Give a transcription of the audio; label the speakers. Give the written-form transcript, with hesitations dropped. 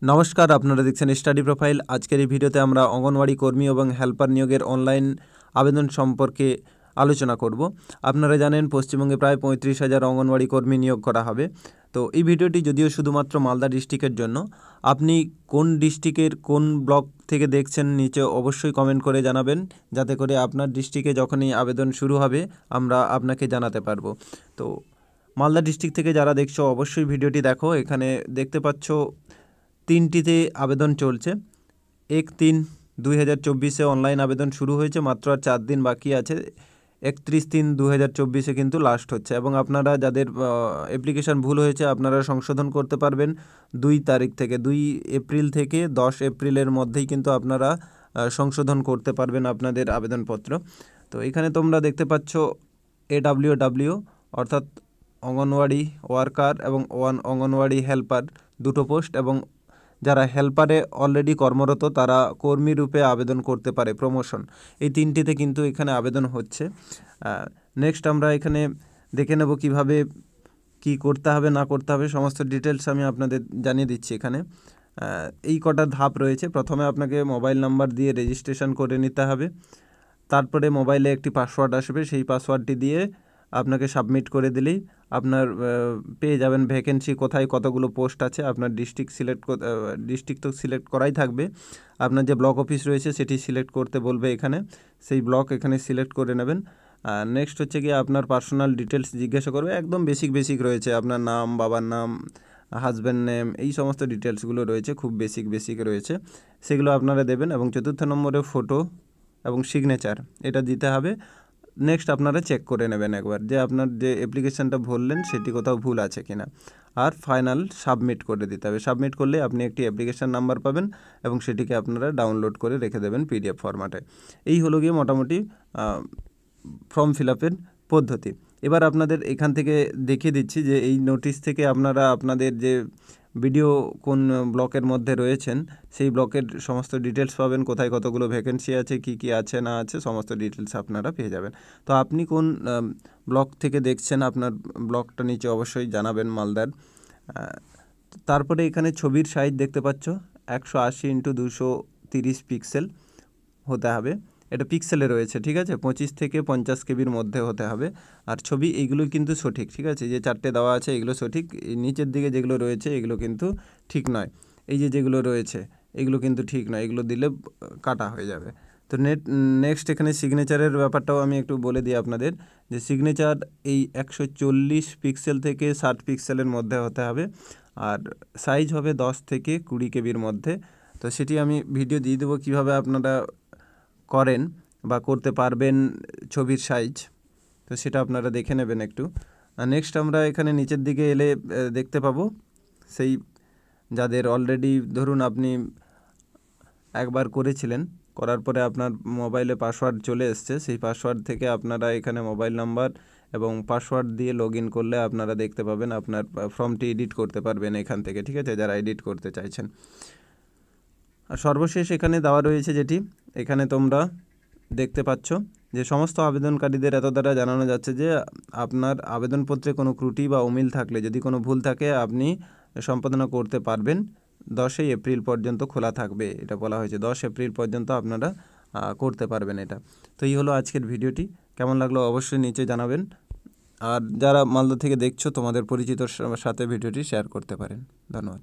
Speaker 1: নমস্কার, আপনারা দেখছেন স্টাডি প্রোফাইল। আজকের এই ভিডিওতে আমরা অঙ্গনওয়াড়ি কর্মী এবং হেল্পার নিয়োগের অনলাইন আবেদন সম্পর্কে আলোচনা করব। আপনারা জানেন পশ্চিমবঙ্গে প্রায় 35,000 অঙ্গনওয়াড়ি কর্মী নিয়োগ করা হবে। তো এই ভিডিওটি যদিও শুধুমাত্র মালদা ডিস্ট্রিক্টের জন্য। আপনি কোন ডিস্ট্রিক্টের কোন ব্লক থেকে দেখছেন নিচে অবশ্যই কমেন্ট করে জানাবেন, যাতে করে আপনার ডিস্ট্রিক্টে যখনই আবেদন শুরু হবে আমরা আপনাকে জানাতে পারবো। তো মালদা ডিস্ট্রিক্ট থেকে যারা দেখছো অবশ্যই ভিডিওটি দেখো। এখানে দেখতে পাচ্ছ 3টিতে আবেদন চলছে। 1/3/2024 অনলাইন আবেদন শুরু হয়েছে, মাত্র আর 4 দিন বাকি আছে। 31/3/2024 কিন্তু লাস্ট হচ্ছে, এবং আপনারা যাদের অ্যাপ্লিকেশান ভুল হয়েছে আপনারা সংশোধন করতে পারবেন 2 তারিখ থেকে। 2 এপ্রিল থেকে 10 এপ্রিলের মধ্যেই কিন্তু আপনারা সংশোধন করতে পারবেন আপনাদের আবেদনপত্র। তো এখানে তোমরা দেখতে পাচ্ছ AWW অর্থাৎ অঙ্গনওয়াড়ি ওয়ার্কার এবং অঙ্গনওয়াড়ি হেল্পার দুটো পোস্ট, এবং যারা হেল্পারে অলরেডি কর্মরত তারা কর্মী রূপে আবেদন করতে পারে, প্রমোশন। এই 3টিতে কিন্তু এখানে আবেদন হচ্ছে। নেক্সট আমরা এখানে দেখে নেব কিভাবে কি করতে হবে না করতে হবে, সমস্ত ডিটেলস আমি আপনাদের জানিয়ে দিচ্ছি। এখানে এই কটা ধাপ রয়েছে। প্রথমে আপনাকে মোবাইল নাম্বার দিয়ে রেজিস্ট্রেশন করে নিতে হবে। তারপরে মোবাইলে একটি পাসওয়ার্ড আসবে, সেই পাসওয়ার্ডটি দিয়ে আপনাকে সাবমিট করে দিলেই আপনার পেয়ে যাবেন ভ্যাকেন্সি কোথায় কতগুলো পোস্ট আছে। আপনার ডিস্ট্রিক্ট তো সিলেক্ট করাই থাকবে। আপনার যে ব্লক অফিস রয়েছে সেটি সিলেক্ট করতে বলবে এখানে, সেই ব্লক এখানে সিলেক্ট করে নেবেন। নেক্সট হচ্ছে গিয়ে আপনার পার্সোনাল ডিটেলস জিজ্ঞাসা করবে, একদম বেসিক রয়েছে। আপনার নাম, বাবার নাম, হাজব্যান্ড নেম, এই সমস্ত ডিটেলসগুলো রয়েছে, খুব বেসিক রয়েছে, সেগুলো আপনারা দেবেন। এবং 4 নম্বরে ফটো এবং সিগনেচার এটা দিতে হবে। নেক্সট আপনারা চেক করে নেবেন একবার যে আপনার যে অ্যাপ্লিকেশানটা ভরলেন সেটি কোথাও ভুল আছে কিনা, আর ফাইনাল সাবমিট করে দিতে হবে। সাবমিট করলে আপনি একটি অ্যাপ্লিকেশান নাম্বার পাবেন এবং সেটিকে আপনারা ডাউনলোড করে রেখে দেবেন PDF ফরম্যাটে। এই হলো গিয়ে মোটামুটি ফর্ম ফিল আপের পদ্ধতি। এবার আপনাদের এখান থেকে দেখিয়ে দিচ্ছি যে এই নোটিশ থেকে আপনারা আপনাদের যে ভিডিও কোন ব্লকের মধ্যে রয়েছেন সেই ব্লকের সমস্ত ডিটেলস পাবেন, কোথায় কতগুলো ভ্যাকেন্সি আছে, কি আছে না আছে, সমস্ত ডিটেলস আপনারা পেয়ে যাবেন। তো আপনি কোন ব্লক থেকে দেখছেন আপনার ব্লকটা নিচে অবশ্যই জানাবেন মালদার। তারপরে এখানে ছবির সাইজ দেখতে পাচ্ছ 180x230 পিক্সেল হতে হবে। এটা পিক্সেলে রয়েছে, ঠিক আছে। 25 থেকে 50 কেবির মধ্যে হতে হবে। আর ছবি এইগুলো কিন্তু সঠিক, ঠিক আছে। যে 4টে দেওয়া আছে এগুলো সঠিক। নিচের দিকে যেগুলো রয়েছে এগুলো কিন্তু ঠিক নয়। এই যেগুলো রয়েছে এগুলো কিন্তু ঠিক নয়, এগুলো দিলে কাটা হয়ে যাবে। তো নেক্সট এখানে সিগনেচারের ব্যাপারটাও আমি একটু বলে দিই আপনাদের, যে সিগনেচার এই 140 পিক্সেল থেকে 60 পিক্সেলের মধ্যে হতে হবে, আর সাইজ হবে 10 থেকে 20 কেবির মধ্যে। তো সেটি আমি ভিডিও দিয়ে দেবো কীভাবে আপনারা করেন বা করতে পারবেন ছবির সাইজ, তো সেটা আপনারা দেখে নেবেন একটু। নেক্সট আমরা এখানে নিচের দিকে এলে দেখতে পাবো সেই যাদের অলরেডি ধরুন আপনি একবার করেছিলেন, করার পরে আপনার মোবাইলে পাসওয়ার্ড চলে এসছে, সেই পাসওয়ার্ড থেকে আপনারা এখানে মোবাইল নাম্বার এবং পাসওয়ার্ড দিয়ে লগ ইন করলে আপনারা দেখতে পাবেন আপনার ফর্মটি এডিট করতে পারবেন এখান থেকে, ঠিক আছে, যারা এডিট করতে চাইছেন। আর সর্বশেষ এখানে দেওয়া রয়েছে যেটি এখানে তোমরা দেখতে পাচ্ছ যে সমস্ত আবেদনকারীদের এত দ্বারা জানানো যাচ্ছে যে আপনার আবেদনপত্রে কোনো ত্রুটি বা অমিল থাকলে, যদি কোনো ভুল থাকে, আপনি সম্পাদনা করতে পারবেন। 10 এপ্রিল পর্যন্ত খোলা থাকবে, এটা বলা হয়েছে। 10 এপ্রিল পর্যন্ত আপনারা করতে পারবেন এটা। তো এই হলো আজকের ভিডিওটি। কেমন লাগলো অবশ্যই নিচে জানাবেন। আর যারা মালদা থেকে দেখছো তোমাদের পরিচিতর সাথে ভিডিওটি শেয়ার করতে পারেন। ধন্যবাদ।